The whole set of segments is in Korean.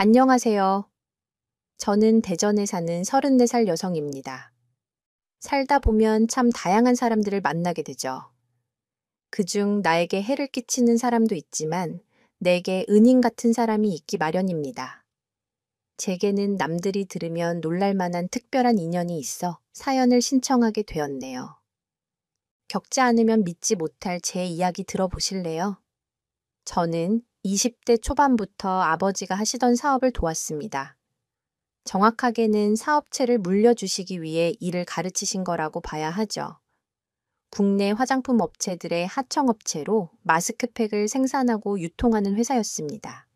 안녕하세요. 저는 대전에 사는 34살 여성입니다. 살다 보면 참 다양한 사람들을 만나게 되죠. 그중 나에게 해를 끼치는 사람도 있지만 내게 은인 같은 사람이 있기 마련입니다. 제게는 남들이 들으면 놀랄 만한 특별한 인연이 있어 사연을 신청하게 되었네요. 겪지 않으면 믿지 못할 제 이야기 들어보실래요? 저는 20대 초반부터 아버지가 하시던 사업을 도왔습니다. 정확하게는 사업체를 물려주시기 위해 일을 가르치신 거라고 봐야 하죠. 국내 화장품 업체들의 하청업체로 마스크팩을 생산하고 유통하는 회사였습니다.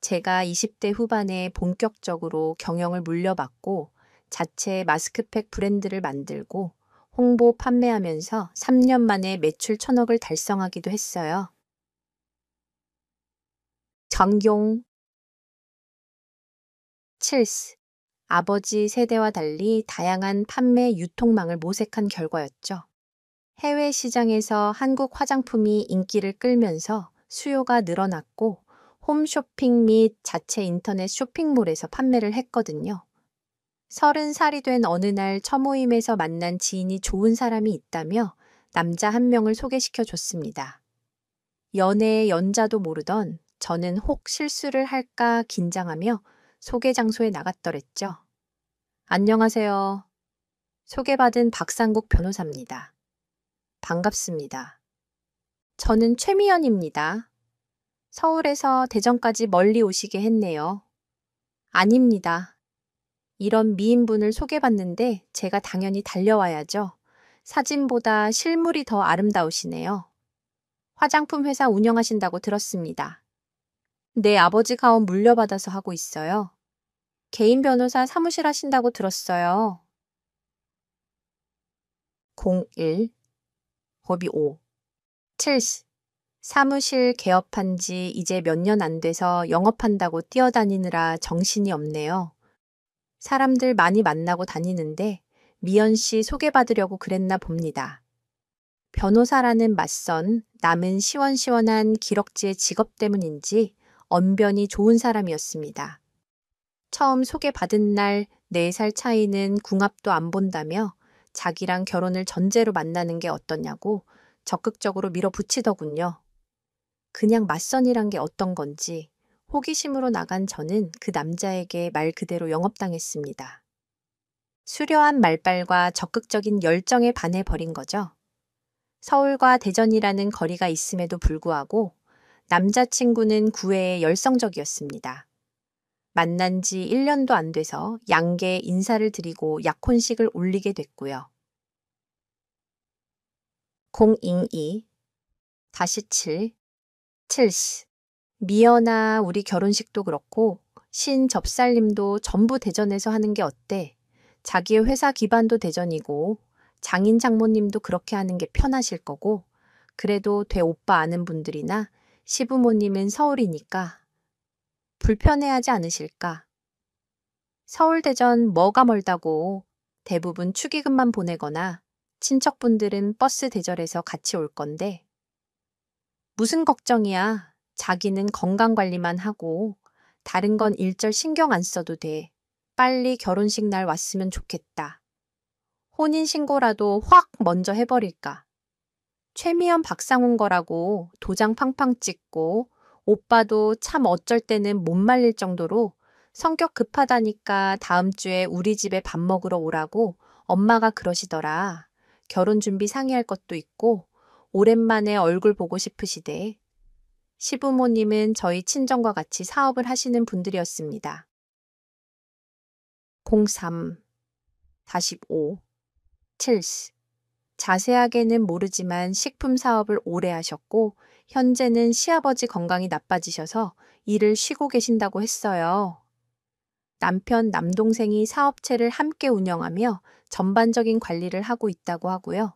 제가 20대 후반에 본격적으로 경영을 물려받고 자체 마스크팩 브랜드를 만들고 홍보 판매하면서 3년 만에 매출 1,000억을 달성하기도 했어요. 전용 칠스. 아버지 세대와 달리 다양한 판매 유통망을 모색한 결과였죠. 해외 시장에서 한국 화장품이 인기를 끌면서 수요가 늘어났고 홈쇼핑 및 자체 인터넷 쇼핑몰에서 판매를 했거든요. 30살이 된 어느 날 처모임에서 만난 지인이 좋은 사람이 있다며 남자 한 명을 소개시켜 줬습니다. 연애의 연자도 모르던 저는 혹 실수를 할까 긴장하며 소개 장소에 나갔더랬죠. 안녕하세요. 소개받은 박상국 변호사입니다. 반갑습니다. 저는 최미연입니다. 서울에서 대전까지 멀리 오시게 했네요. 아닙니다. 이런 미인분을 소개받는데 제가 당연히 달려와야죠. 사진보다 실물이 더 아름다우시네요. 화장품 회사 운영하신다고 들었습니다. 네, 아버지 가원 물려받아서 하고 있어요. 개인 변호사 사무실 하신다고 들었어요. 01 곱이 5 칠스. 사무실 개업한 지 이제 몇 년 안 돼서 영업한다고 뛰어다니느라 정신이 없네요. 사람들 많이 만나고 다니는데 미연 씨 소개받으려고 그랬나 봅니다. 변호사라는 맞선 남은 시원시원한 기럭지의 직업 때문인지 언변이 좋은 사람이었습니다. 처음 소개받은 날 4살 차이는 궁합도 안 본다며 자기랑 결혼을 전제로 만나는 게 어떠냐고 적극적으로 밀어붙이더군요. 그냥 맞선이란 게 어떤 건지 호기심으로 나간 저는 그 남자에게 말 그대로 영업당했습니다. 수려한 말발과 적극적인 열정에 반해버린 거죠. 서울과 대전이라는 거리가 있음에도 불구하고 남자친구는 구애에 열성적이었습니다. 만난 지 1년도 안 돼서 양계 인사를 드리고 약혼식을 올리게 됐고요. 002 7 칠스. 미연아, 우리 결혼식도 그렇고 신접살림도 전부 대전에서 하는 게 어때? 자기의 회사 기반도 대전이고 장인 장모님도 그렇게 하는 게 편하실 거고 그래도 돼 오빠 아는 분들이나 시부모님은 서울이니까 불편해하지 않으실까? 서울 대전 뭐가 멀다고 대부분 축의금만 보내거나 친척분들은 버스 대절해서 같이 올 건데 무슨 걱정이야. 자기는 건강관리만 하고 다른 건 일절 신경 안 써도 돼. 빨리 결혼식 날 왔으면 좋겠다. 혼인신고라도 확 먼저 해버릴까. 최미연 박상훈 거라고 도장 팡팡 찍고 오빠도 참 어쩔 때는 못 말릴 정도로 성격 급하다니까 다음 주에 우리 집에 밥 먹으러 오라고 엄마가 그러시더라. 결혼 준비 상의할 것도 있고 오랜만에 얼굴 보고 싶으시대. 시부모님은 저희 친정과 같이 사업을 하시는 분들이었습니다. 03-5 칠스. 자세하게는 모르지만 식품 사업을 오래 하셨고 현재는 시아버지 건강이 나빠지셔서 일을 쉬고 계신다고 했어요. 남편, 남동생이 사업체를 함께 운영하며 전반적인 관리를 하고 있다고 하고요.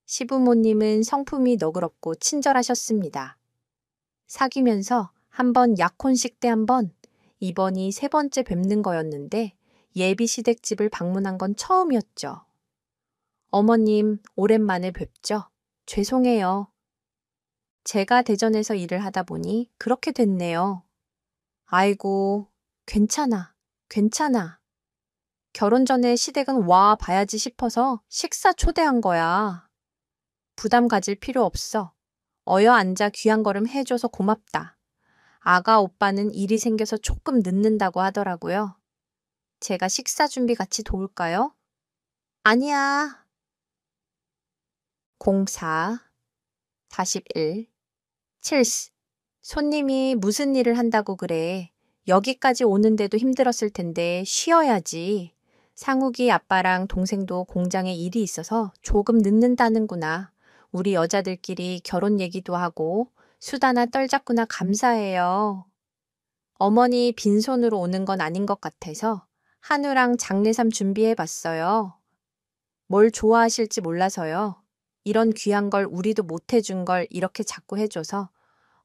시부모님은 성품이 너그럽고 친절하셨습니다. 사귀면서 한번 약혼식 때 한번, 이번이 3번째 뵙는 거였는데 예비 시댁집을 방문한 건 처음이었죠. 어머님, 오랜만에 뵙죠? 죄송해요. 제가 대전에서 일을 하다 보니 그렇게 됐네요. 아이고, 괜찮아, 괜찮아. 결혼 전에 시댁은 와 봐야지 싶어서 식사 초대한 거야. 부담 가질 필요 없어. 어여 앉아 귀한 걸음 해줘서 고맙다. 아가 오빠는 일이 생겨서 조금 늦는다고 하더라고요. 제가 식사 준비 같이 도울까요? 아니야. 04, 41, 7. 손님이 무슨 일을 한다고 그래. 여기까지 오는데도 힘들었을 텐데 쉬어야지. 상욱이 아빠랑 동생도 공장에 일이 있어서 조금 늦는다는구나. 우리 여자들끼리 결혼 얘기도 하고 수다나 떨자꾸나 감사해요. 어머니 빈손으로 오는 건 아닌 것 같아서 한우랑 장례삼 준비해 봤어요. 뭘 좋아하실지 몰라서요. 이런 귀한 걸 우리도 못 해준 걸 이렇게 자꾸 해줘서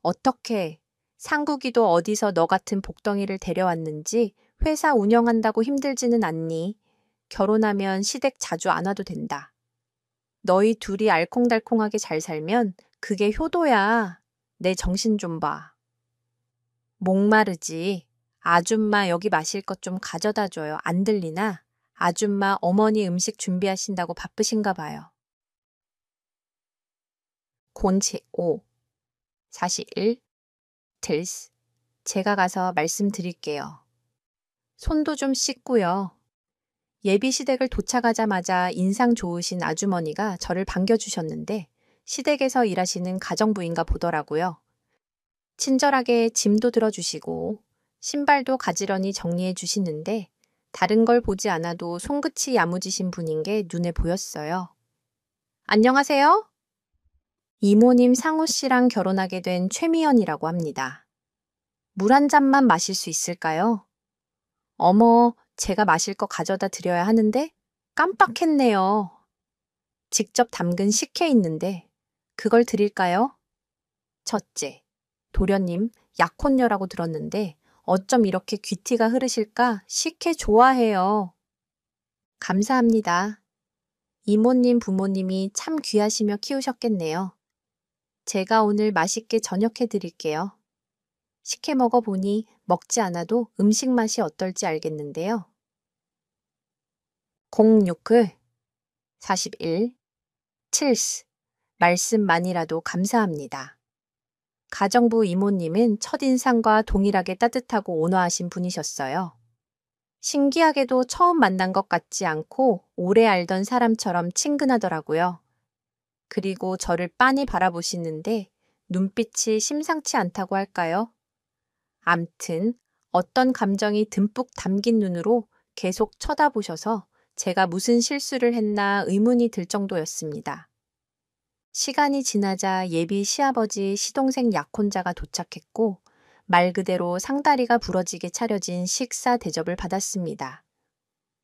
어떻게 상국이도 어디서 너 같은 복덩이를 데려왔는지 회사 운영한다고 힘들지는 않니? 결혼하면 시댁 자주 안 와도 된다. 너희 둘이 알콩달콩하게 잘 살면 그게 효도야. 내 정신 좀 봐. 목마르지. 아줌마 여기 마실 것 좀 가져다 줘요. 안 들리나? 아줌마 어머니 음식 준비하신다고 바쁘신가 봐요. 05, 41, 틀스. 제가 가서 말씀드릴게요. 손도 좀 씻고요. 예비 시댁을 도착하자마자 인상 좋으신 아주머니가 저를 반겨주셨는데 시댁에서 일하시는 가정부인가 보더라고요. 친절하게 짐도 들어주시고 신발도 가지런히 정리해 주시는데 다른 걸 보지 않아도 손끝이 야무지신 분인 게 눈에 보였어요. 안녕하세요. 이모님 상우 씨랑 결혼하게 된 최미연이라고 합니다. 물 한 잔만 마실 수 있을까요? 어머, 제가 마실 거 가져다 드려야 하는데 깜빡했네요. 직접 담근 식혜 있는데 그걸 드릴까요? 첫째, 도련님 약혼녀라고 들었는데 어쩜 이렇게 귀티가 흐르실까 식혜 좋아해요. 감사합니다. 이모님 부모님이 참 귀하시며 키우셨겠네요. 제가 오늘 맛있게 저녁해 드릴게요. 식혜 먹어보니 먹지 않아도 음식 맛이 어떨지 알겠는데요. 06, 41, 7. 말씀만이라도 감사합니다. 가정부 이모님은 첫인상과 동일하게 따뜻하고 온화하신 분이셨어요. 신기하게도 처음 만난 것 같지 않고 오래 알던 사람처럼 친근하더라고요. 그리고 저를 빤히 바라보시는데 눈빛이 심상치 않다고 할까요? 암튼 어떤 감정이 듬뿍 담긴 눈으로 계속 쳐다보셔서 제가 무슨 실수를 했나 의문이 들 정도였습니다. 시간이 지나자 예비 시아버지 시동생 약혼자가 도착했고 말 그대로 상다리가 부러지게 차려진 식사 대접을 받았습니다.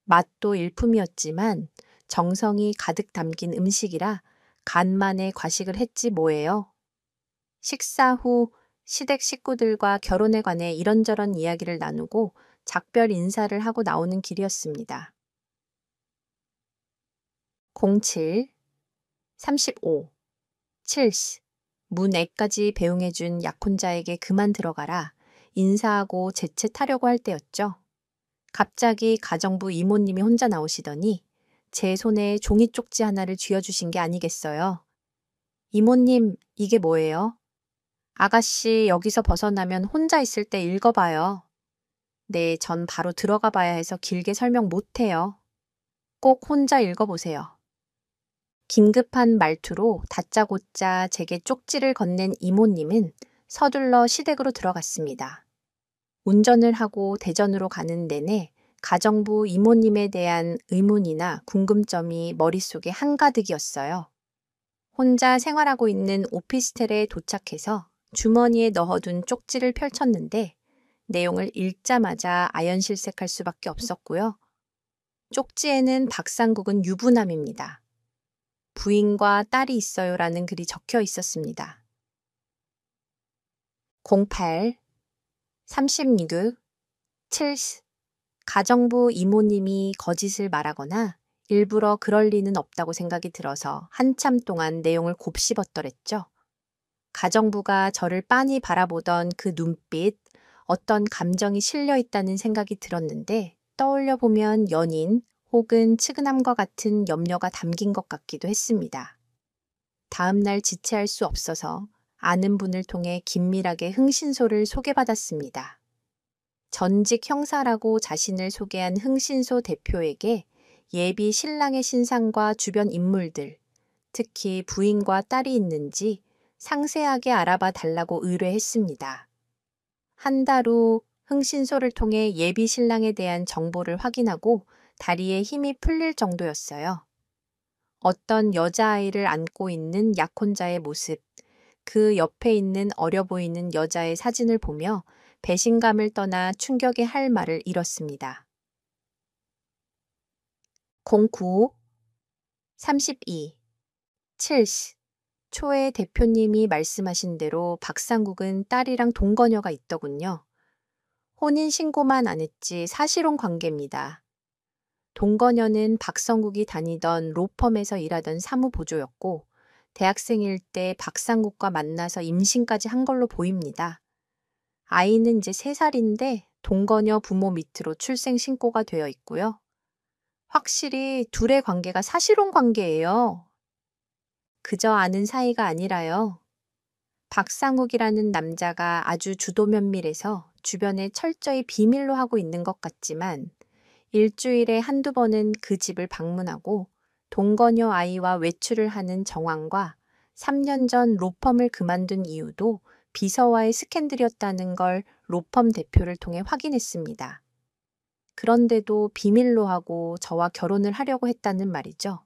맛도 일품이었지만 정성이 가득 담긴 음식이라 간만에 과식을 했지 뭐예요. 식사 후 시댁 식구들과 결혼에 관해 이런저런 이야기를 나누고 작별 인사를 하고 나오는 길이었습니다. 07, 35, 7. 문애까지 배웅해준 약혼자에게 그만 들어가라 인사하고 재채타려고 할 때였죠. 갑자기 가정부 이모님이 혼자 나오시더니 제 손에 종이 쪽지 하나를 쥐어주신 게 아니겠어요. 이모님, 이게 뭐예요? 아가씨 여기서 벗어나면 혼자 있을 때 읽어봐요. 네, 전 바로 들어가 봐야 해서 길게 설명 못해요. 꼭 혼자 읽어보세요. 긴급한 말투로 다짜고짜 제게 쪽지를 건넨 이모님은 서둘러 시댁으로 들어갔습니다. 운전을 하고 대전으로 가는 내내 가정부 이모님에 대한 의문이나 궁금점이 머릿속에 한가득이었어요. 혼자 생활하고 있는 오피스텔에 도착해서 주머니에 넣어둔 쪽지를 펼쳤는데 내용을 읽자마자 아연실색할 수밖에 없었고요. 쪽지에는 박상국은 유부남입니다. 부인과 딸이 있어요라는 글이 적혀 있었습니다. 08, 36, 7. 가정부 이모님이 거짓을 말하거나 일부러 그럴 리는 없다고 생각이 들어서 한참 동안 내용을 곱씹었더랬죠. 가정부가 저를 빤히 바라보던 그 눈빛, 어떤 감정이 실려 있다는 생각이 들었는데 떠올려 보면 연인 혹은 측은함과 같은 염려가 담긴 것 같기도 했습니다. 다음 날 지체할 수 없어서 아는 분을 통해 긴밀하게 흥신소를 소개받았습니다. 전직 형사라고 자신을 소개한 흥신소 대표에게 예비 신랑의 신상과 주변 인물들, 특히 부인과 딸이 있는지 상세하게 알아봐 달라고 의뢰했습니다. 한 달 후 흥신소를 통해 예비 신랑에 대한 정보를 확인하고 다리에 힘이 풀릴 정도였어요. 어떤 여자아이를 안고 있는 약혼자의 모습, 그 옆에 있는 어려 보이는 여자의 사진을 보며 배신감을 떠나 충격의 할 말을 잃었습니다. 09 32 7시 초에 대표님이 말씀하신 대로 박상국은 딸이랑 동거녀가 있더군요. 혼인신고만 안 했지 사실혼 관계입니다. 동거녀는 박성국이 다니던 로펌에서 일하던 사무보조였고 대학생일 때 박상국과 만나서 임신까지 한 걸로 보입니다. 아이는 이제 3살인데 동거녀 부모 밑으로 출생신고가 되어 있고요. 확실히 둘의 관계가 사실혼 관계예요. 그저 아는 사이가 아니라요. 박상욱이라는 남자가 아주 주도면밀해서 주변에 철저히 비밀로 하고 있는 것 같지만 일주일에 한두 번은 그 집을 방문하고 동거녀 아이와 외출을 하는 정황과 3년 전 로펌을 그만둔 이유도 비서와의 스캔들이었다는 걸 로펌 대표를 통해 확인했습니다. 그런데도 비밀로 하고 저와 결혼을 하려고 했다는 말이죠.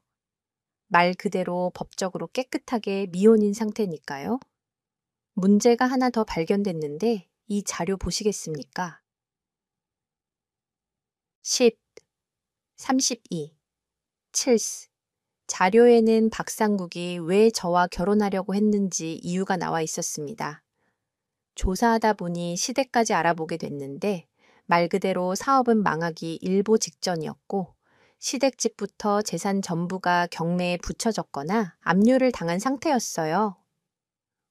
말 그대로 법적으로 깨끗하게 미혼인 상태니까요. 문제가 하나 더 발견됐는데 이 자료 보시겠습니까? 10, 32, 7. 자료에는 박상국이 왜 저와 결혼하려고 했는지 이유가 나와 있었습니다. 조사하다 보니 시댁까지 알아보게 됐는데 말 그대로 사업은 망하기 일보 직전이었고 시댁집부터 재산 전부가 경매에 붙여졌거나 압류를 당한 상태였어요.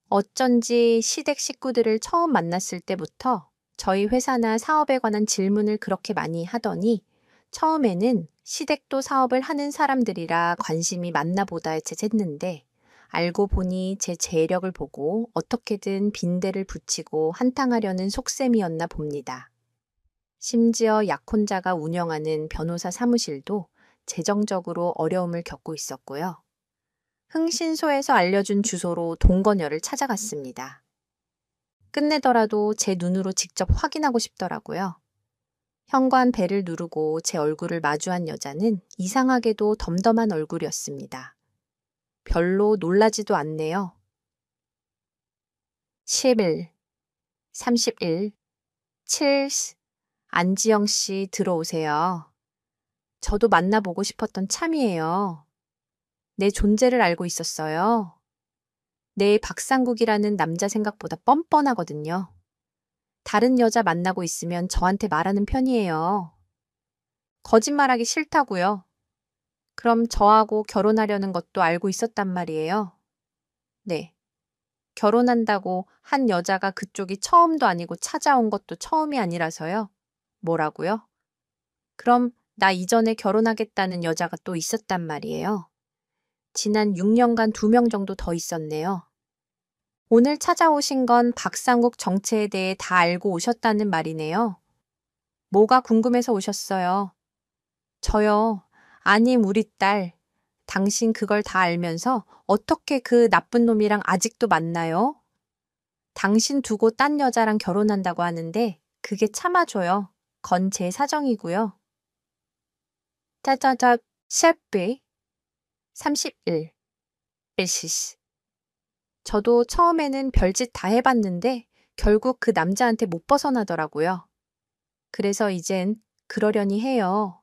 어쩐지 시댁 식구들을 처음 만났을 때부터 저희 회사나 사업에 관한 질문을 그렇게 많이 하더니 처음에는 시댁도 사업을 하는 사람들이라 관심이 많나 보다 했는데 알고 보니 제 재력을 보고 어떻게든 빈대를 붙이고 한탕하려는 속셈이었나 봅니다. 심지어 약혼자가 운영하는 변호사 사무실도 재정적으로 어려움을 겪고 있었고요. 흥신소에서 알려준 주소로 동거녀를 찾아갔습니다. 끝내더라도 제 눈으로 직접 확인하고 싶더라고요. 현관 벨을 누르고 제 얼굴을 마주한 여자는 이상하게도 덤덤한 얼굴이었습니다. 별로 놀라지도 않네요. 11, 31, 7, 안지영 씨 들어오세요. 저도 만나보고 싶었던 참이에요. 내 존재를 알고 있었어요. 내 박상국이라는 남자 생각보다 뻔뻔하거든요. 다른 여자 만나고 있으면 저한테 말하는 편이에요. 거짓말하기 싫다고요. 그럼 저하고 결혼하려는 것도 알고 있었단 말이에요. 네. 결혼한다고 한 여자가 그쪽이 처음도 아니고 찾아온 것도 처음이 아니라서요. 뭐라고요? 그럼 나 이전에 결혼하겠다는 여자가 또 있었단 말이에요. 지난 6년간 2명 정도 더 있었네요. 오늘 찾아오신 건 박상국 정체에 대해 다 알고 오셨다는 말이네요. 뭐가 궁금해서 오셨어요? 저요. 아님 우리 딸. 당신 그걸 다 알면서 어떻게 그 나쁜 놈이랑 아직도 만나요? 당신 두고 딴 여자랑 결혼한다고 하는데 그게 참아줘요. 건 제 사정이고요. 짜자자 셰피 31 일시시 저도 처음에는 별짓 다 해봤는데 결국 그 남자한테 못 벗어나더라고요. 그래서 이젠 그러려니 해요.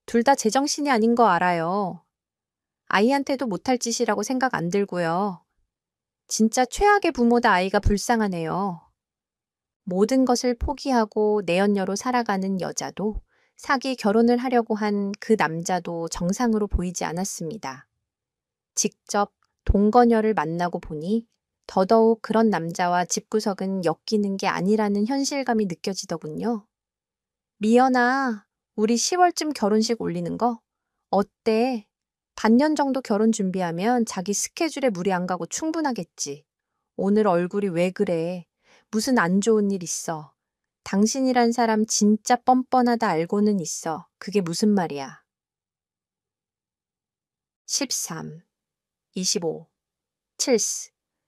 둘 다 제정신이 아닌 거 알아요. 아이한테도 못할 짓이라고 생각 안 들고요. 진짜 최악의 부모다 아이가 불쌍하네요. 모든 것을 포기하고 내연녀로 살아가는 여자도 사기 결혼을 하려고 한 그 남자도 정상으로 보이지 않았습니다. 직접 동거녀를 만나고 보니 더더욱 그런 남자와 집구석은 엮이는 게 아니라는 현실감이 느껴지더군요. 미연아, 우리 10월쯤 결혼식 올리는 거? 어때? 반년 정도 결혼 준비하면 자기 스케줄에 무리 안 가고 충분하겠지. 오늘 얼굴이 왜 그래? 무슨 안 좋은 일 있어? 당신이란 사람 진짜 뻔뻔하다 알고는 있어. 그게 무슨 말이야? 13, 25, 7.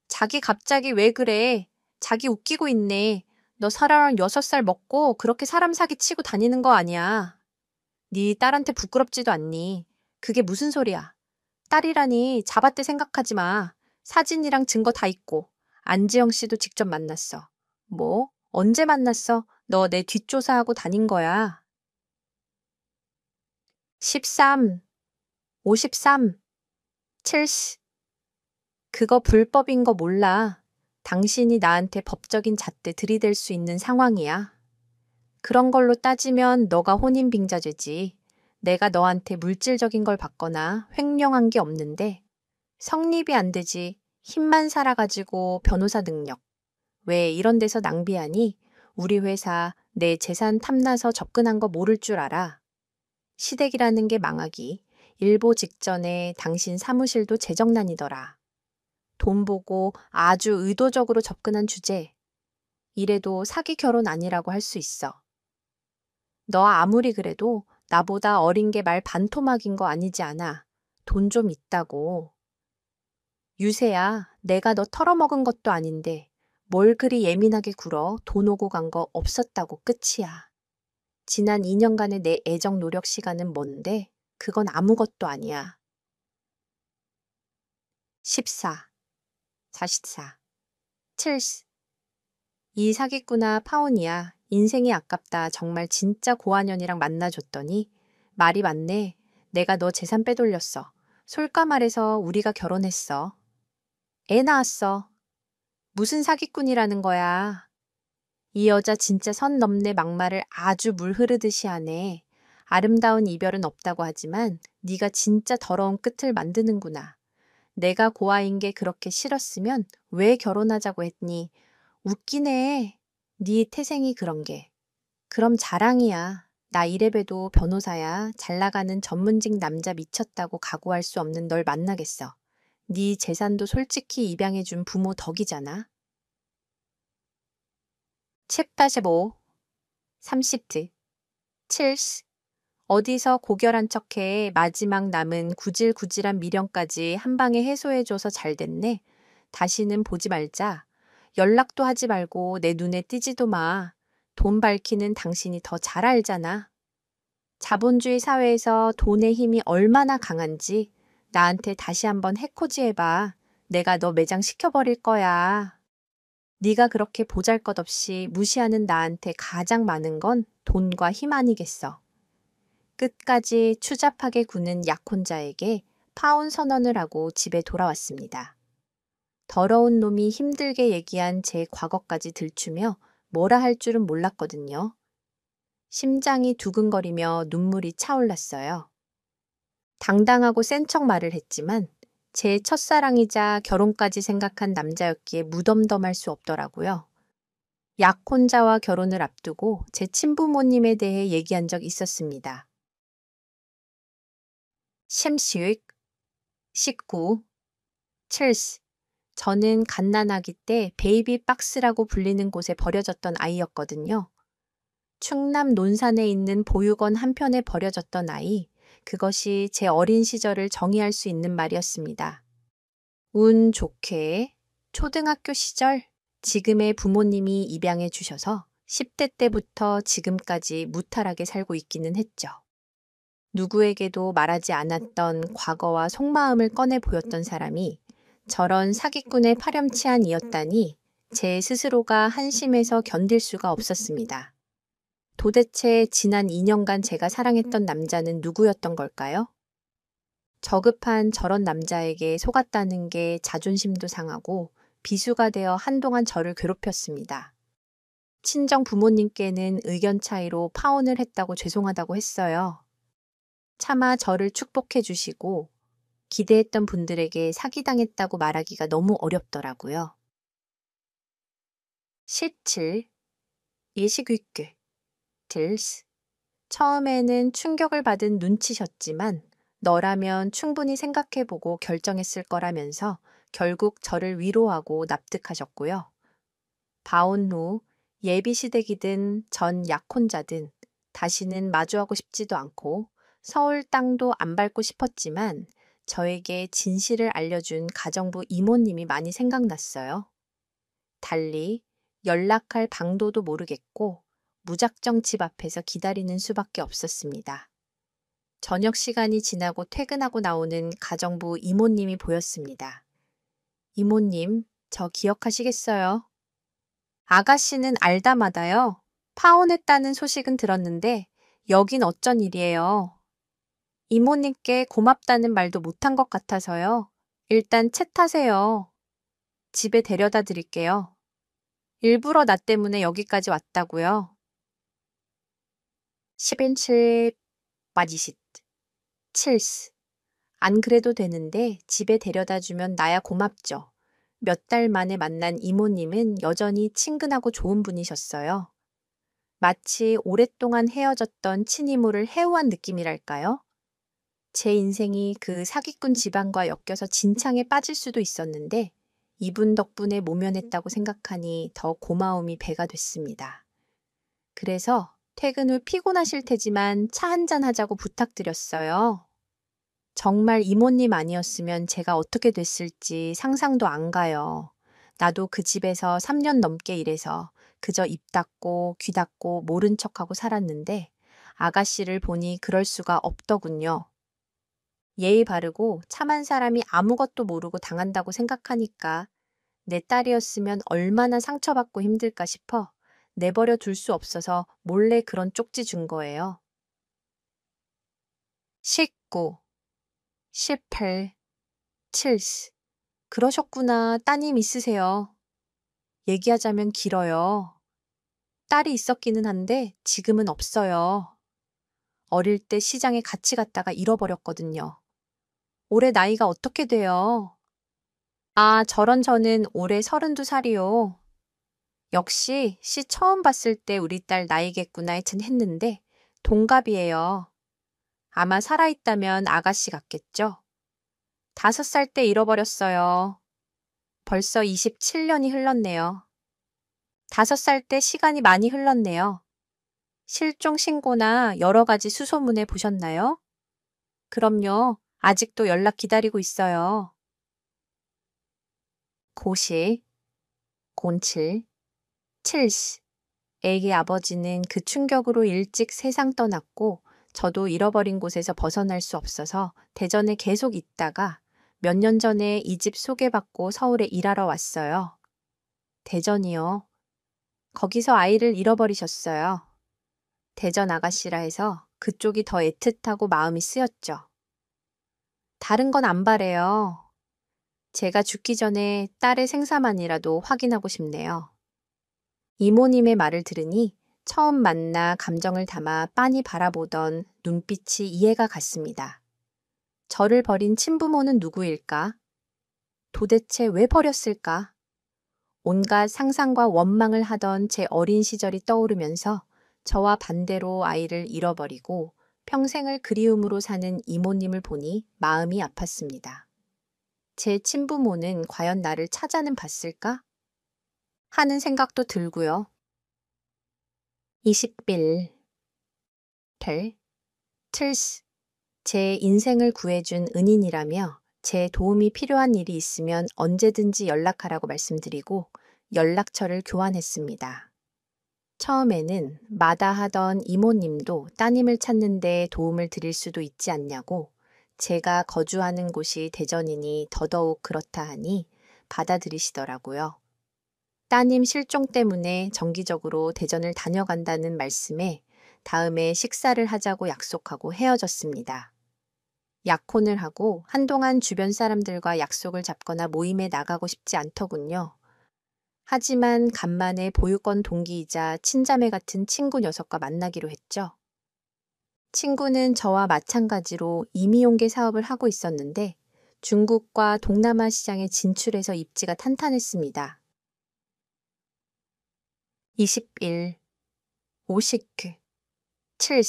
자기 갑자기 왜 그래? 자기 웃기고 있네. 너 사람 6살 먹고 그렇게 사람 사기 치고 다니는 거 아니야. 네 딸한테 부끄럽지도 않니? 그게 무슨 소리야? 딸이라니 잡았대 생각하지 마. 사진이랑 증거 다 있고. 안지영 씨도 직접 만났어. 뭐? 언제 만났어? 너 내 뒷조사하고 다닌 거야. 13, 53, 70. 그거 불법인 거 몰라. 당신이 나한테 법적인 잣대 들이댈 수 있는 상황이야. 그런 걸로 따지면 너가 혼인빙자죄지. 내가 너한테 물질적인 걸 받거나 횡령한 게 없는데 성립이 안 되지. 힘만 살아가지고 변호사 능력. 왜 이런 데서 낭비하니? 우리 회사 내 재산 탐나서 접근한 거 모를 줄 알아. 시댁이라는 게 망하기. 일보 직전에 당신 사무실도 재정난이더라. 돈 보고 아주 의도적으로 접근한 주제. 이래도 사기 결혼 아니라고 할 수 있어. 너 아무리 그래도 나보다 어린 게 말 반토막인 거 아니지 않아. 돈 좀 있다고. 유세야, 내가 너 털어먹은 것도 아닌데 뭘 그리 예민하게 굴어. 돈 오고 간 거 없었다고 끝이야. 지난 2년간의 내 애정 노력 시간은 뭔데? 그건 아무것도 아니야. 14, 44, 7. 이 사기꾼아 파혼이야. 인생이 아깝다. 정말 진짜 고한년이랑 만나줬더니 말이 많네. 내가 너 재산 빼돌렸어. 솔까 말해서 우리가 결혼했어. 애 낳았어. 무슨 사기꾼이라는 거야. 이 여자 진짜 선 넘네. 막말을 아주 물 흐르듯이 하네. 아름다운 이별은 없다고 하지만 네가 진짜 더러운 끝을 만드는구나. 내가 고아인 게 그렇게 싫었으면 왜 결혼하자고 했니? 웃기네. 네 태생이 그런 게. 그럼 자랑이야. 나 이래봬도 변호사야. 잘 나가는 전문직 남자 미쳤다고 각오할 수 없는 널 만나겠어. 네 재산도 솔직히 입양해준 부모 덕이잖아. 10-5, 30트, 7. 어디서 고결한 척해. 마지막 남은 구질구질한 미련까지 한 방에 해소해줘서 잘 됐네. 다시는 보지 말자. 연락도 하지 말고 내 눈에 띄지도 마. 돈 밝히는 당신이 더 잘 알잖아. 자본주의 사회에서 돈의 힘이 얼마나 강한지 나한테 다시 한번 해코지 해봐. 내가 너 매장시켜버릴 거야. 네가 그렇게 보잘것없이 무시하는 나한테 가장 많은 건 돈과 힘 아니겠어. 끝까지 추잡하게 구는 약혼자에게 파혼 선언을 하고 집에 돌아왔습니다. 더러운 놈이 힘들게 얘기한 제 과거까지 들추며 뭐라 할 줄은 몰랐거든요. 심장이 두근거리며 눈물이 차올랐어요. 당당하고 센 척 말을 했지만 제 첫사랑이자 결혼까지 생각한 남자였기에 무덤덤할 수 없더라고요. 약혼자와 결혼을 앞두고 제 친부모님에 대해 얘기한 적 있었습니다. 셴시윕 19, 7. 저는 갓난아기 때 베이비 박스라고 불리는 곳에 버려졌던 아이였거든요. 충남 논산에 있는 보육원 한편에 버려졌던 아이, 그것이 제 어린 시절을 정의할 수 있는 말이었습니다. 운 좋게 초등학교 시절 지금의 부모님이 입양해 주셔서 10대 때부터 지금까지 무탈하게 살고 있기는 했죠. 누구에게도 말하지 않았던 과거와 속마음을 꺼내 보였던 사람이 저런 사기꾼의 파렴치한이었다니 제 스스로가 한심해서 견딜 수가 없었습니다. 도대체 지난 2년간 제가 사랑했던 남자는 누구였던 걸까요? 저급한 저런 남자에게 속았다는 게 자존심도 상하고 비수가 되어 한동안 저를 괴롭혔습니다. 친정 부모님께는 의견 차이로 파혼을 했다고 죄송하다고 했어요. 차마 저를 축복해 주시고 기대했던 분들에게 사기당했다고 말하기가 너무 어렵더라고요. 17. 예시귀que, 딜스. 처음에는 충격을 받은 눈치셨지만 너라면 충분히 생각해보고 결정했을 거라면서 결국 저를 위로하고 납득하셨고요. 바온 후 예비시댁이든 전 약혼자든 다시는 마주하고 싶지도 않고 서울 땅도 안 밟고 싶었지만 저에게 진실을 알려준 가정부 이모님이 많이 생각났어요. 달리 연락할 방도도 모르겠고 무작정 집 앞에서 기다리는 수밖에 없었습니다. 저녁 시간이 지나고 퇴근하고 나오는 가정부 이모님이 보였습니다. 이모님, 저 기억하시겠어요? 아가씨는 알다마다요. 파혼했다는 소식은 들었는데 여긴 어쩐 일이에요. 이모님께 고맙다는 말도 못한 것 같아서요. 일단 차 타세요. 집에 데려다 드릴게요. 일부러 나 때문에 여기까지 왔다고요. 10인칠 마지싯. 칠스. 안 그래도 되는데 집에 데려다 주면 나야 고맙죠. 몇 달 만에 만난 이모님은 여전히 친근하고 좋은 분이셨어요. 마치 오랫동안 헤어졌던 친이모를 해오한 느낌이랄까요? 제 인생이 그 사기꾼 집안과 엮여서 진창에 빠질 수도 있었는데 이분 덕분에 모면했다고 생각하니 더 고마움이 배가 됐습니다. 그래서 퇴근 후 피곤하실 테지만 차 한잔 하자고 부탁드렸어요. 정말 이모님 아니었으면 제가 어떻게 됐을지 상상도 안 가요. 나도 그 집에서 3년 넘게 일해서 그저 입 닫고 귀 닫고 모른 척하고 살았는데 아가씨를 보니 그럴 수가 없더군요. 예의 바르고 참한 사람이 아무것도 모르고 당한다고 생각하니까 내 딸이었으면 얼마나 상처받고 힘들까 싶어 내버려 둘 수 없어서 몰래 그런 쪽지 준 거예요. 19, 18, 7. 그러셨구나. 따님 있으세요. 얘기하자면 길어요. 딸이 있었기는 한데 지금은 없어요. 어릴 때 시장에 같이 갔다가 잃어버렸거든요. 올해 나이가 어떻게 돼요? 아, 저런 저는 올해 32살이요. 역시 씨 처음 봤을 때 우리 딸 나이겠구나 했는데 동갑이에요. 아마 살아있다면 아가씨 같겠죠? 5살 때 잃어버렸어요. 벌써 27년이 흘렀네요. 5살 때 시간이 많이 흘렀네요. 실종 신고나 여러 가지 수소문해 보셨나요? 그럼요. 아직도 연락 기다리고 있어요. 고시, 곤칠, 칠스. 애기 아버지는 그 충격으로 일찍 세상 떠났고 저도 잃어버린 곳에서 벗어날 수 없어서 대전에 계속 있다가 몇 년 전에 이 집 소개받고 서울에 일하러 왔어요. 대전이요. 거기서 아이를 잃어버리셨어요. 대전 아가씨라 해서 그쪽이 더 애틋하고 마음이 쓰였죠. 다른 건 안 바래요. 제가 죽기 전에 딸의 생사만이라도 확인하고 싶네요. 이모님의 말을 들으니 처음 만나 감정을 담아 빤히 바라보던 눈빛이 이해가 갔습니다. 저를 버린 친부모는 누구일까? 도대체 왜 버렸을까? 온갖 상상과 원망을 하던 제 어린 시절이 떠오르면서 저와 반대로 아이를 잃어버리고 평생을 그리움으로 사는 이모님을 보니 마음이 아팠습니다. 제 친부모는 과연 나를 찾아는 봤을까? 하는 생각도 들고요. 21. 텔, 틀스. 제 인생을 구해준 은인이라며 제 도움이 필요한 일이 있으면 언제든지 연락하라고 말씀드리고 연락처를 교환했습니다. 처음에는 마다하던 이모님도 따님을 찾는데 도움을 드릴 수도 있지 않냐고 제가 거주하는 곳이 대전이니 더더욱 그렇다 하니 받아들이시더라고요. 따님 실종 때문에 정기적으로 대전을 다녀간다는 말씀에 다음에 식사를 하자고 약속하고 헤어졌습니다. 약혼을 하고 한동안 주변 사람들과 약속을 잡거나 모임에 나가고 싶지 않더군요. 하지만 간만에 보육원 동기이자 친자매 같은 친구 녀석과 만나기로 했죠. 친구는 저와 마찬가지로 임의용계 사업을 하고 있었는데 중국과 동남아 시장에 진출해서 입지가 탄탄했습니다. 21. 오시크. 7.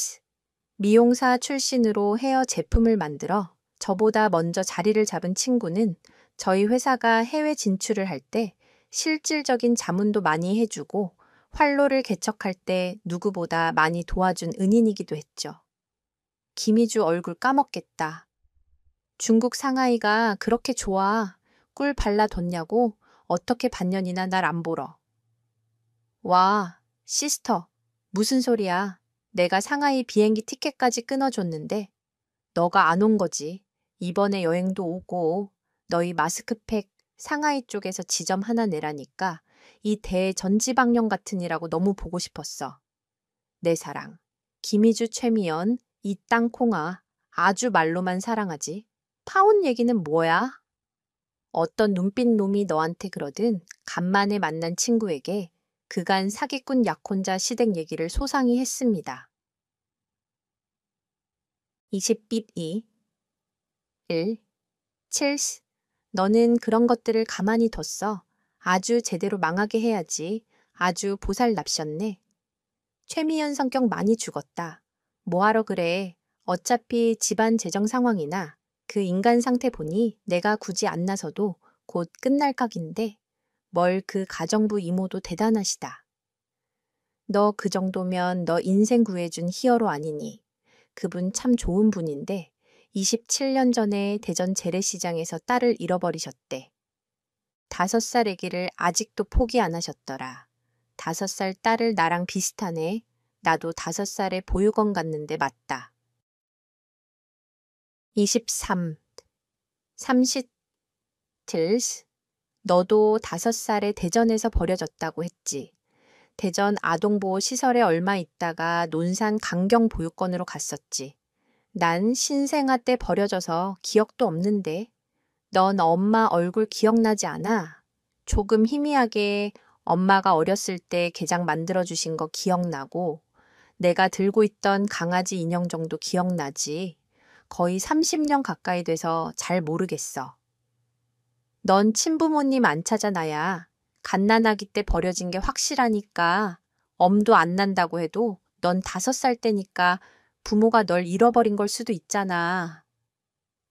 미용사 출신으로 헤어 제품을 만들어 저보다 먼저 자리를 잡은 친구는 저희 회사가 해외 진출을 할 때 실질적인 자문도 많이 해주고 활로를 개척할 때 누구보다 많이 도와준 은인이기도 했죠. 김희주 얼굴 까먹겠다. 중국 상하이가 그렇게 좋아. 꿀 발라뒀냐고 어떻게 반년이나 날 안 보러. 와, 시스터. 무슨 소리야. 내가 상하이 비행기 티켓까지 끊어줬는데 너가 안 온 거지. 이번에 여행도 오고 너희 마스크팩 상하이 쪽에서 지점 하나 내라니까 이 대전지방령 같으니라고 너무 보고 싶었어. 내 사랑. 김희주 최미연 이 땅콩아 아주 말로만 사랑하지. 파혼 얘기는 뭐야? 어떤 눈빛 놈이 너한테 그러든 간만에 만난 친구에게 그간 사기꾼 약혼자 시댁 얘기를 소상히 했습니다. 20빛 2. 1. 7. 너는 그런 것들을 가만히 뒀어. 아주 제대로 망하게 해야지. 아주 보살 납셨네. 최미연 성격 많이 죽었다. 뭐하러 그래. 어차피 집안 재정 상황이나 그 인간 상태 보니 내가 굳이 안 나서도 곧 끝날 각인데 뭘 그 가정부 이모도 대단하시다. 너 그 정도면 너 인생 구해준 히어로 아니니. 그분 참 좋은 분인데 27년 전에 대전 재래시장에서 딸을 잃어버리셨대. 5살 아기를 아직도 포기 안 하셨더라. 5살 딸을 나랑 비슷하네. 나도 5살에 보육원 갔는데 맞다. 23. 30. 틀스. 너도 5살에 대전에서 버려졌다고 했지. 대전 아동보호 시설에 얼마 있다가 논산 강경보육원으로 갔었지. 난 신생아 때 버려져서 기억도 없는데. 넌 엄마 얼굴 기억나지 않아? 조금 희미하게 엄마가 어렸을 때 게장 만들어주신 거 기억나고 내가 들고 있던 강아지 인형 정도 기억나지. 거의 30년 가까이 돼서 잘 모르겠어. 넌 친부모님 안 찾아놔야 갓난아기 때 버려진 게 확실하니까 엄도 안 난다고 해도 넌 5살 때니까 부모가 널 잃어버린 걸 수도 있잖아.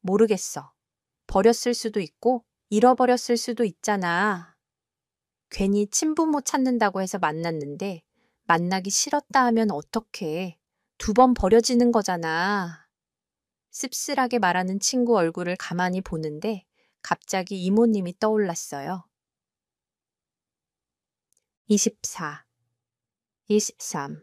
모르겠어. 버렸을 수도 있고 잃어버렸을 수도 있잖아. 괜히 친부모 찾는다고 해서 만났는데 만나기 싫었다 하면 어떡해. 2번 버려지는 거잖아. 씁쓸하게 말하는 친구 얼굴을 가만히 보는데 갑자기 이모님이 떠올랐어요. 24. 23.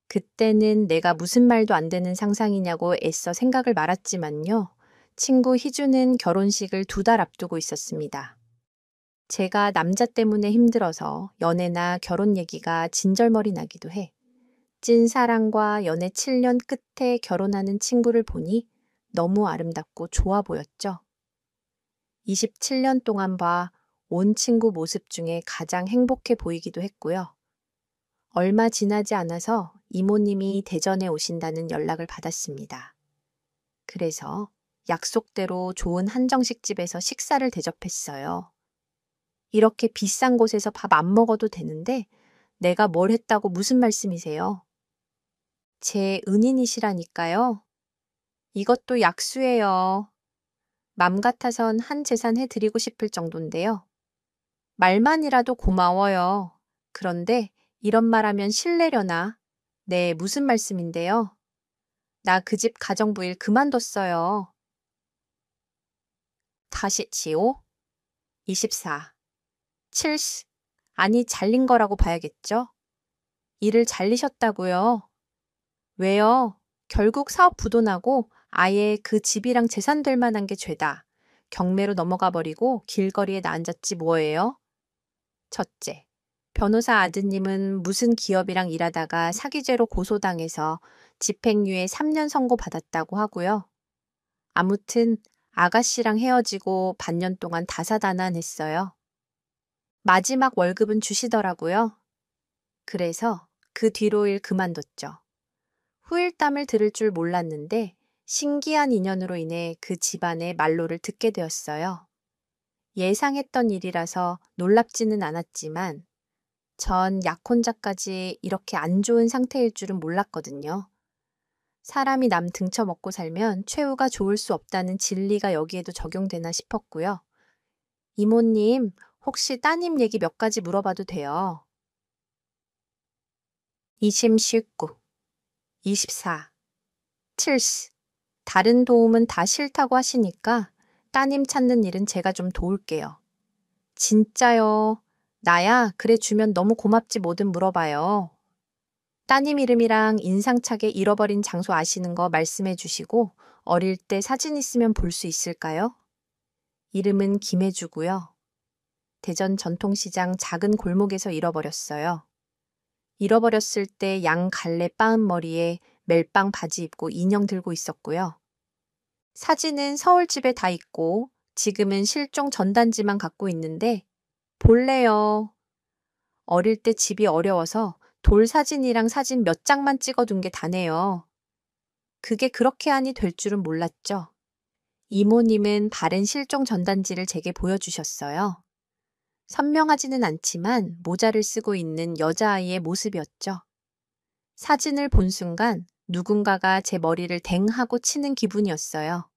그때는 내가 무슨 말도 안 되는 상상이냐고 애써 생각을 말았지만요. 친구 희주는 결혼식을 2달 앞두고 있었습니다. 제가 남자 때문에 힘들어서 연애나 결혼 얘기가 진절머리 나기도 해. 찐사랑과 연애 7년 끝에 결혼하는 친구를 보니 너무 아름답고 좋아 보였죠. 27년 동안 봐 온 친구 모습 중에 가장 행복해 보이기도 했고요. 얼마 지나지 않아서 이모님이 대전에 오신다는 연락을 받았습니다. 그래서 약속대로 좋은 한정식 집에서 식사를 대접했어요. 이렇게 비싼 곳에서 밥 안 먹어도 되는데 내가 뭘 했다고 무슨 말씀이세요? 제 은인이시라니까요. 이것도 약수예요. 맘 같아선 한 재산 해드리고 싶을 정도인데요. 말만이라도 고마워요. 그런데 이런 말하면 실례려나? 네, 무슨 말씀인데요? 나 그 집 가정부 일 그만뒀어요. 다시 지오? 24. 7. 아니, 잘린 거라고 봐야겠죠? 일을 잘리셨다고요. 왜요? 결국 사업 부도나고 아예 그 집이랑 재산 될 만한 게 죄다. 경매로 넘어가 버리고 길거리에 나앉았지 뭐예요? 첫째, 변호사 아드님은 무슨 기업이랑 일하다가 사기죄로 고소당해서 집행유예 3년 선고받았다고 하고요. 아무튼 아가씨랑 헤어지고 반년 동안 다사다난했어요. 마지막 월급은 주시더라고요. 그래서 그 뒤로 일 그만뒀죠. 후일담을 들을 줄 몰랐는데 신기한 인연으로 인해 그 집안의 말로를 듣게 되었어요. 예상했던 일이라서 놀랍지는 않았지만 전 약혼자까지 이렇게 안 좋은 상태일 줄은 몰랐거든요. 사람이 남 등쳐먹고 살면 최후가 좋을 수 없다는 진리가 여기에도 적용되나 싶었고요. 이모님, 혹시 따님 얘기 몇 가지 물어봐도 돼요? 29, 24, 70. 다른 도움은 다 싫다고 하시니까 따님 찾는 일은 제가 좀 도울게요. 진짜요? 나야? 그래 주면 너무 고맙지 뭐든 물어봐요. 따님 이름이랑 인상착에 잃어버린 장소 아시는 거 말씀해 주시고 어릴 때 사진 있으면 볼 수 있을까요? 이름은 김혜주고요. 대전 전통시장 작은 골목에서 잃어버렸어요. 잃어버렸을 때 양 갈래 빻은 머리에 멜빵 바지 입고 인형 들고 있었고요. 사진은 서울집에 다 있고 지금은 실종 전단지만 갖고 있는데 볼래요. 어릴 때 집이 어려워서 돌 사진이랑 사진 몇 장만 찍어둔 게 다네요. 그게 그렇게 하니 될 줄은 몰랐죠. 이모님은 바른 실종 전단지를 제게 보여주셨어요. 선명하지는 않지만 모자를 쓰고 있는 여자아이의 모습이었죠. 사진을 본 순간 누군가가 제 머리를 댕 하고 치는 기분이었어요.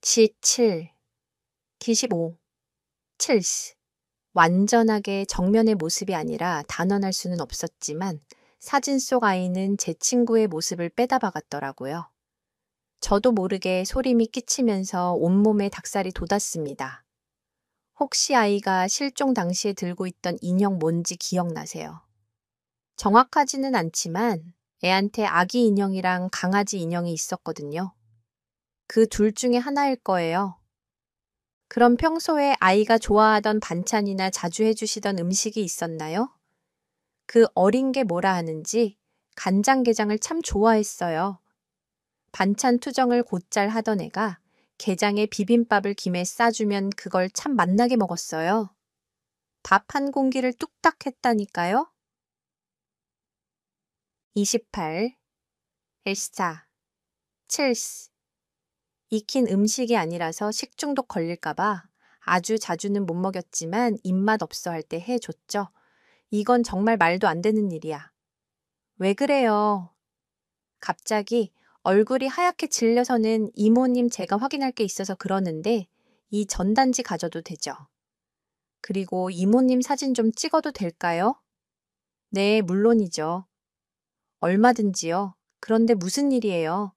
7, 25, 70. 완전하게 정면의 모습이 아니라 단언할 수는 없었지만 사진 속 아이는 제 친구의 모습을 빼다 박았더라고요. 저도 모르게 소림이 끼치면서 온몸에 닭살이 돋았습니다. 혹시 아이가 실종 당시에 들고 있던 인형 뭔지 기억나세요? 정확하지는 않지만 애한테 아기 인형이랑 강아지 인형이 있었거든요. 그 둘 중에 하나일 거예요. 그럼 평소에 아이가 좋아하던 반찬이나 자주 해주시던 음식이 있었나요? 그 어린 게 뭐라 하는지 간장게장을 참 좋아했어요. 반찬 투정을 곧잘 하던 애가 게장에 비빔밥을 김에 싸주면 그걸 참 맛나게 먹었어요. 밥 한 공기를 뚝딱 했다니까요. 28, 14, 70. 익힌 음식이 아니라서 식중독 걸릴까봐 아주 자주는 못 먹였지만 입맛 없어 할 때 해줬죠. 이건 정말 말도 안 되는 일이야. 왜 그래요? 갑자기 얼굴이 하얗게 질려서는 이모님 제가 확인할 게 있어서 그러는데 이 전단지 가져도 되죠? 그리고 이모님 사진 좀 찍어도 될까요? 네, 물론이죠. 얼마든지요. 그런데 무슨 일이에요?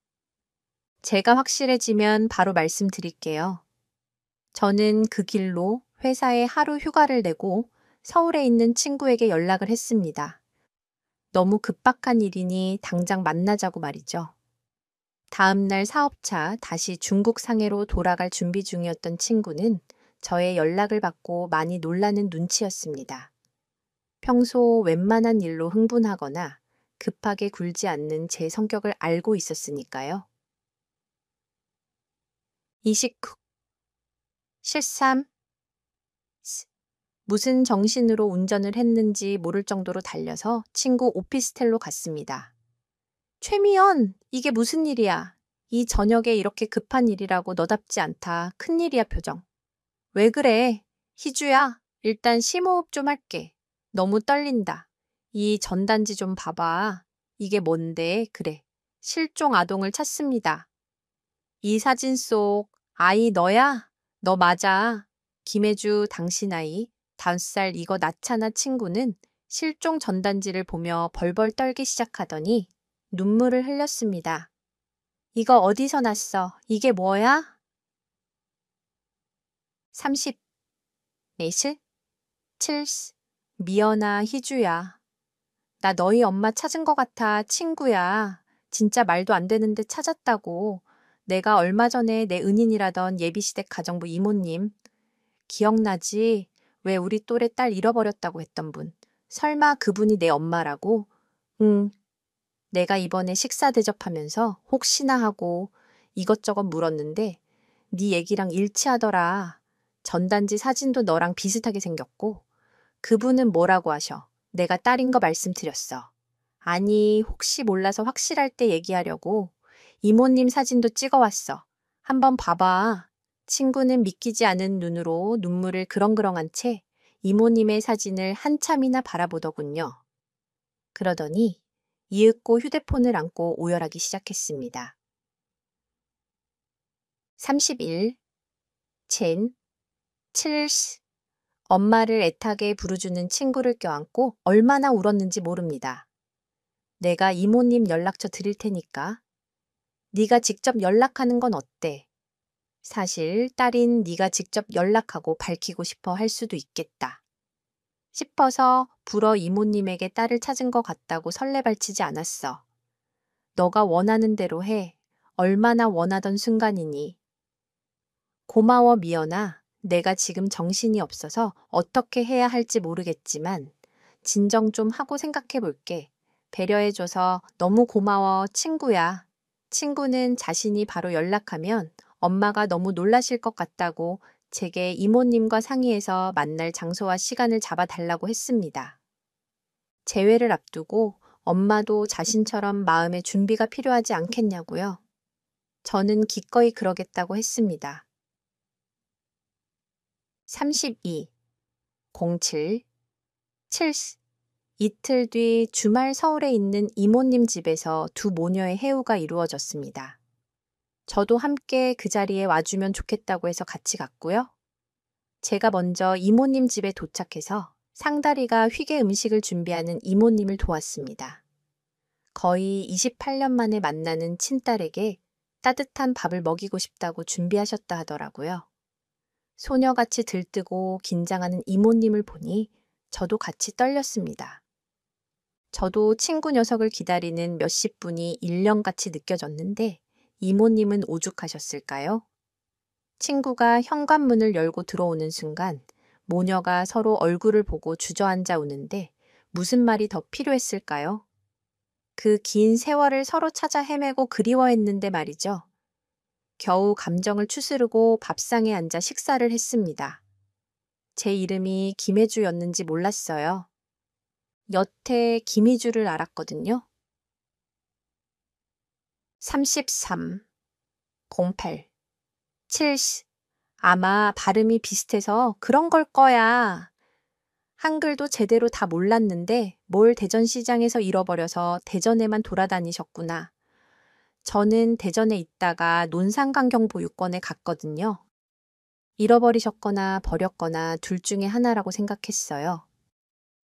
제가 확실해지면 바로 말씀드릴게요. 저는 그 길로 회사에 하루 휴가를 내고 서울에 있는 친구에게 연락을 했습니다. 너무 급박한 일이니 당장 만나자고 말이죠. 다음날 사업차 다시 중국 상해로 돌아갈 준비 중이었던 친구는 저의 연락을 받고 많이 놀라는 눈치였습니다. 평소 웬만한 일로 흥분하거나 급하게 굴지 않는 제 성격을 알고 있었으니까요. 29, 13. 무슨 정신으로 운전을 했는지 모를 정도로 달려서 친구 오피스텔로 갔습니다. 최미연, 이게 무슨 일이야? 이 저녁에 이렇게 급한 일이라고 너답지 않다. 큰일이야 표정. 왜 그래? 희주야, 일단 심호흡 좀 할게. 너무 떨린다. 이 전단지 좀 봐봐. 이게 뭔데? 그래. 실종 아동을 찾습니다. 이 사진 속 아이 너야? 너 맞아. 김혜주 당신 아이 5살 이거 나차나 친구는 실종 전단지를 보며 벌벌 떨기 시작하더니 눈물을 흘렸습니다. 이거 어디서 났어? 이게 뭐야? 30. 넷이? 7. 미연아, 희주야. 나 너희 엄마 찾은 것 같아, 친구야. 진짜 말도 안 되는데 찾았다고. 내가 얼마 전에 내 은인이라던 예비시댁 가정부 이모님. 기억나지? 왜 우리 또래 딸 잃어버렸다고 했던 분. 설마 그분이 내 엄마라고? 응. 내가 이번에 식사 대접하면서 혹시나 하고 이것저것 물었는데 네 얘기랑 일치하더라. 전단지 사진도 너랑 비슷하게 생겼고 그분은 뭐라고 하셔? 내가 딸인 거 말씀드렸어. 아니 혹시 몰라서 확실할 때 얘기하려고 이모님 사진도 찍어왔어. 한번 봐봐. 친구는 믿기지 않은 눈으로 눈물을 그렁그렁한 채 이모님의 사진을 한참이나 바라보더군요. 그러더니 이윽고 휴대폰을 안고 오열하기 시작했습니다. 31. 첸, 칠스. 엄마를 애타게 부르주는 친구를 껴안고 얼마나 울었는지 모릅니다. 내가 이모님 연락처 드릴 테니까. 네가 직접 연락하는 건 어때? 사실 딸인 네가 직접 연락하고 밝히고 싶어 할 수도 있겠다. 싶어서 불어 이모님에게 딸을 찾은 것 같다고 설레발치지 않았어. 너가 원하는 대로 해. 얼마나 원하던 순간이니. 고마워 미연아. 내가 지금 정신이 없어서 어떻게 해야 할지 모르겠지만 진정 좀 하고 생각해 볼게. 배려해줘서 너무 고마워 친구야. 친구는 자신이 바로 연락하면 엄마가 너무 놀라실 것 같다고 제게 이모님과 상의해서 만날 장소와 시간을 잡아달라고 했습니다. 재회를 앞두고 엄마도 자신처럼 마음의 준비가 필요하지 않겠냐고요. 저는 기꺼이 그러겠다고 했습니다. 32. 07. 7. 이틀 뒤 주말 서울에 있는 이모님 집에서 두 모녀의 해우가 이루어졌습니다. 저도 함께 그 자리에 와주면 좋겠다고 해서 같이 갔고요. 제가 먼저 이모님 집에 도착해서 상다리가 휘게 음식을 준비하는 이모님을 도왔습니다. 거의 28년 만에 만나는 친딸에게 따뜻한 밥을 먹이고 싶다고 준비하셨다 하더라고요. 소녀같이 들뜨고 긴장하는 이모님을 보니 저도 같이 떨렸습니다. 저도 친구 녀석을 기다리는 몇십 분이 1년같이 느껴졌는데 이모님은 오죽하셨을까요? 친구가 현관문을 열고 들어오는 순간 모녀가 서로 얼굴을 보고 주저앉아 우는데 무슨 말이 더 필요했을까요? 그 긴 세월을 서로 찾아 헤매고 그리워했는데 말이죠. 겨우 감정을 추스르고 밥상에 앉아 식사를 했습니다. 제 이름이 김혜주였는지 몰랐어요. 여태 김희주를 알았거든요. 33. 08. 7. 아마 발음이 비슷해서 그런 걸 거야. 한글도 제대로 다 몰랐는데 뭘 대전시장에서 잃어버려서 대전에만 돌아다니셨구나. 저는 대전에 있다가 논산강경보육원에 갔거든요. 잃어버리셨거나 버렸거나 둘 중에 하나라고 생각했어요.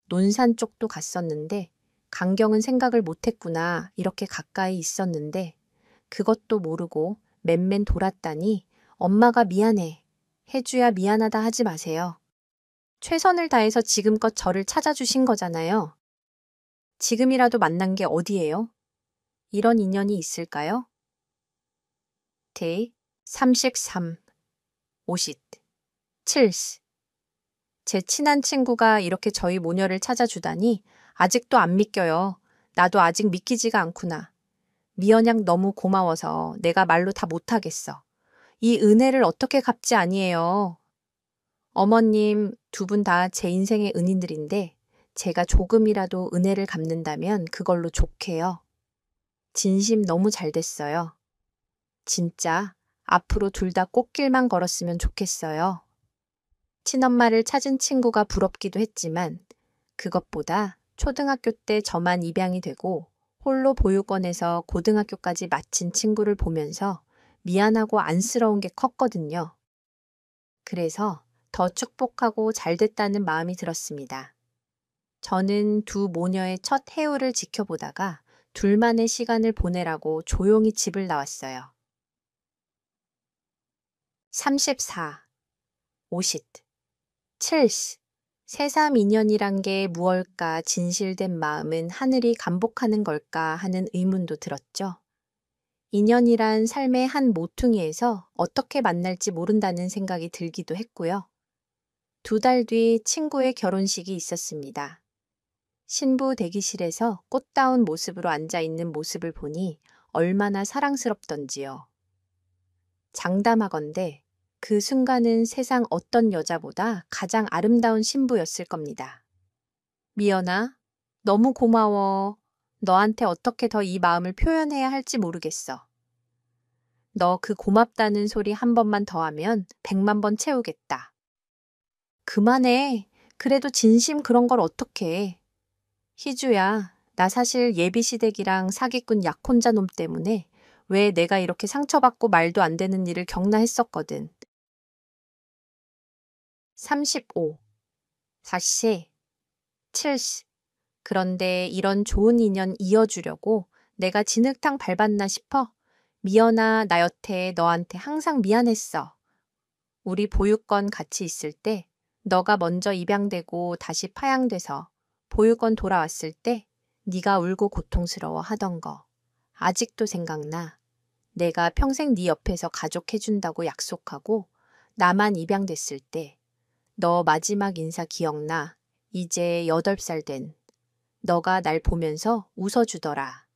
논산 쪽도 갔었는데 강경은 생각을 못했구나 이렇게 가까이 있었는데 그것도 모르고 맨맨 돌았다니 엄마가 미안해. 혜주야 미안하다 하지 마세요. 최선을 다해서 지금껏 저를 찾아주신 거잖아요. 지금이라도 만난 게 어디예요? 이런 인연이 있을까요? 대 33. 50. 7. 제 친한 친구가 이렇게 저희 모녀를 찾아주다니 아직도 안 믿겨요. 나도 아직 믿기지가 않구나. 미연양 너무 고마워서 내가 말로 다 못하겠어. 이 은혜를 어떻게 갚지 아니에요. 어머님 두 분 다 제 인생의 은인들인데 제가 조금이라도 은혜를 갚는다면 그걸로 좋게요. 진심 너무 잘 됐어요. 진짜 앞으로 둘 다 꽃길만 걸었으면 좋겠어요. 친엄마를 찾은 친구가 부럽기도 했지만 그것보다 초등학교 때 저만 입양이 되고 홀로 보육원에서 고등학교까지 마친 친구를 보면서 미안하고 안쓰러운 게 컸거든요. 그래서 더 축복하고 잘 됐다는 마음이 들었습니다. 저는 두 모녀의 첫 해우를 지켜보다가 둘만의 시간을 보내라고 조용히 집을 나왔어요. 34. 50. 7. 새삼 인연이란 게 무얼까 진실된 마음은 하늘이 감복하는 걸까 하는 의문도 들었죠. 인연이란 삶의 한 모퉁이에서 어떻게 만날지 모른다는 생각이 들기도 했고요. 2달 뒤 친구의 결혼식이 있었습니다. 신부 대기실에서 꽃다운 모습으로 앉아있는 모습을 보니 얼마나 사랑스럽던지요. 장담하건대 그 순간은 세상 어떤 여자보다 가장 아름다운 신부였을 겁니다. 미연아, 너무 고마워. 너한테 어떻게 더 이 마음을 표현해야 할지 모르겠어. 너 그 고맙다는 소리 한 번만 더 하면 100만 번 채우겠다. 그만해. 그래도 진심 그런 걸 어떻게 해. 희주야, 나 사실 예비시댁이랑 사기꾼 약혼자 놈 때문에 왜 내가 이렇게 상처받고 말도 안 되는 일을 겪나 했었거든. 35. 40. 70. 그런데 이런 좋은 인연 이어주려고 내가 진흙탕 밟았나 싶어. 미연아, 나 여태 너한테 항상 미안했어. 우리 보육원 같이 있을 때 너가 먼저 입양되고 다시 파양돼서 보육원 돌아왔을 때 네가 울고 고통스러워 하던 거. 아직도 생각나. 내가 평생 네 옆에서 가족해준다고 약속하고 나만 입양됐을 때 너 마지막 인사 기억나? 이제 8살 된. 너가 날 보면서 웃어주더라.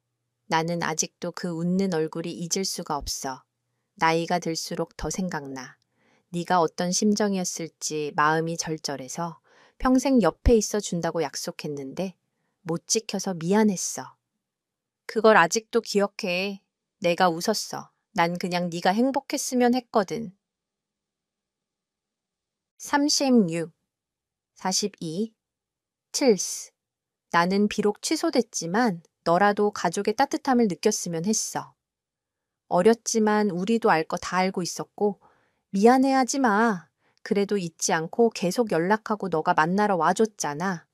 나는 아직도 그 웃는 얼굴이 잊을 수가 없어. 나이가 들수록 더 생각나. 네가 어떤 심정이었을지 마음이 절절해서 평생 옆에 있어 준다고 약속했는데 못 지켜서 미안했어. 그걸 아직도 기억해. 내가 웃었어. 난 그냥 네가 행복했으면 했거든. 36, 42, 7. 나는 비록 취소됐지만 너라도 가족의 따뜻함을 느꼈으면 했어. 어렸지만 우리도 알 거 다 알고 있었고 미안해하지 마. 그래도 잊지 않고 계속 연락하고 너가 만나러 와줬잖아.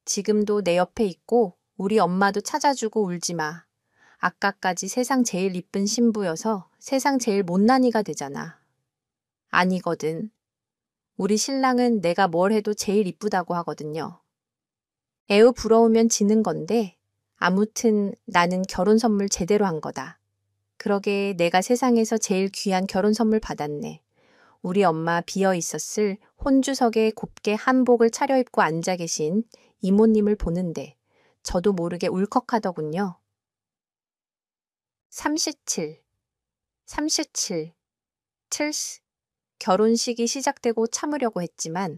지금도 내 옆에 있고 우리 엄마도 찾아주고 울지 마. 아까까지 세상 제일 이쁜 신부여서 세상 제일 못난이가 되잖아. 아니거든. 우리 신랑은 내가 뭘 해도 제일 이쁘다고 하거든요. 애우 부러우면 지는 건데 아무튼 나는 결혼 선물 제대로 한 거다. 그러게 내가 세상에서 제일 귀한 결혼 선물 받았네. 우리 엄마 비어 있었을 혼주석에 곱게 한복을 차려입고 앉아 계신 이모님을 보는데 저도 모르게 울컥하더군요. 37, 37, 7. 결혼식이 시작되고 참으려고 했지만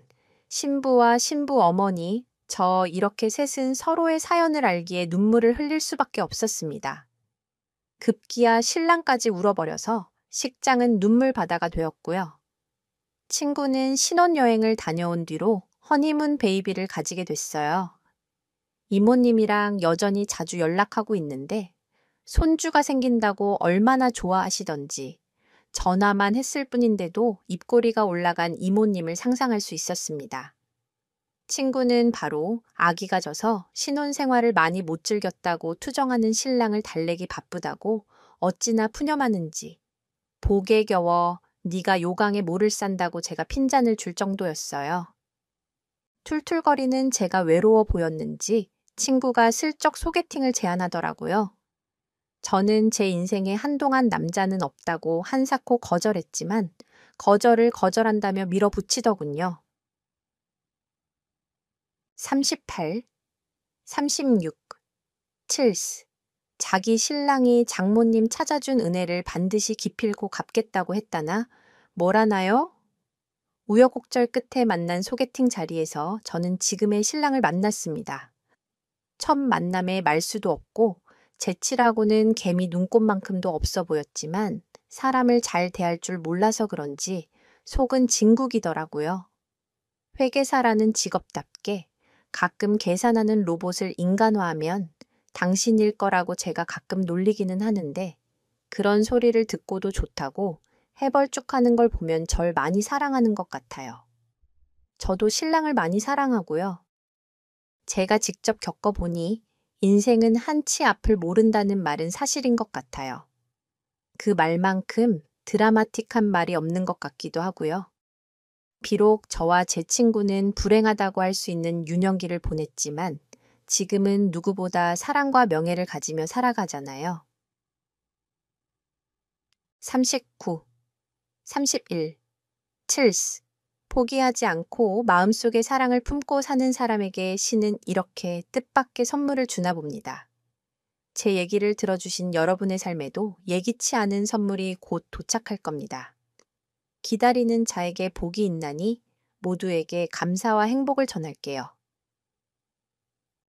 신부와 신부 어머니, 저 이렇게 셋은 서로의 사연을 알기에 눈물을 흘릴 수밖에 없었습니다. 급기야 신랑까지 울어버려서 식장은 눈물바다가 되었고요. 친구는 신혼여행을 다녀온 뒤로 허니문 베이비를 가지게 됐어요. 이모님이랑 여전히 자주 연락하고 있는데 손주가 생긴다고 얼마나 좋아하시던지 전화만 했을 뿐인데도 입꼬리가 올라간 이모님을 상상할 수 있었습니다. 친구는 바로 아기가 져서 신혼생활을 많이 못 즐겼다고 투정하는 신랑을 달래기 바쁘다고 어찌나 푸념하는지 복에 겨워 네가 요강에 모를 산다고 제가 핀잔을 줄 정도였어요. 툴툴거리는 제가 외로워 보였는지 친구가 슬쩍 소개팅을 제안하더라고요. 저는 제 인생에 한동안 남자는 없다고 한사코 거절했지만 거절을 거절한다며 밀어붙이더군요. 38, 36, 7. 자기 신랑이 장모님 찾아준 은혜를 반드시 기필코 갚겠다고 했다나 뭐라나요? 우여곡절 끝에 만난 소개팅 자리에서 저는 지금의 신랑을 만났습니다. 첫 만남에 말수도 없고 재치라고는 개미 눈꽃만큼도 없어 보였지만 사람을 잘 대할 줄 몰라서 그런지 속은 진국이더라고요. 회계사라는 직업답게 가끔 계산하는 로봇을 인간화하면 당신일 거라고 제가 가끔 놀리기는 하는데 그런 소리를 듣고도 좋다고 해벌쭉하는 걸 보면 절 많이 사랑하는 것 같아요. 저도 신랑을 많이 사랑하고요. 제가 직접 겪어보니 인생은 한치 앞을 모른다는 말은 사실인 것 같아요. 그 말만큼 드라마틱한 말이 없는 것 같기도 하고요. 비록 저와 제 친구는 불행하다고 할 수 있는 유년기를 보냈지만 지금은 누구보다 사랑과 명예를 가지며 살아가잖아요. 39, 31, 7. 포기하지 않고 마음속에 사랑을 품고 사는 사람에게 신은 이렇게 뜻밖의 선물을 주나 봅니다. 제 얘기를 들어주신 여러분의 삶에도 예기치 않은 선물이 곧 도착할 겁니다. 기다리는 자에게 복이 있나니 모두에게 감사와 행복을 전할게요.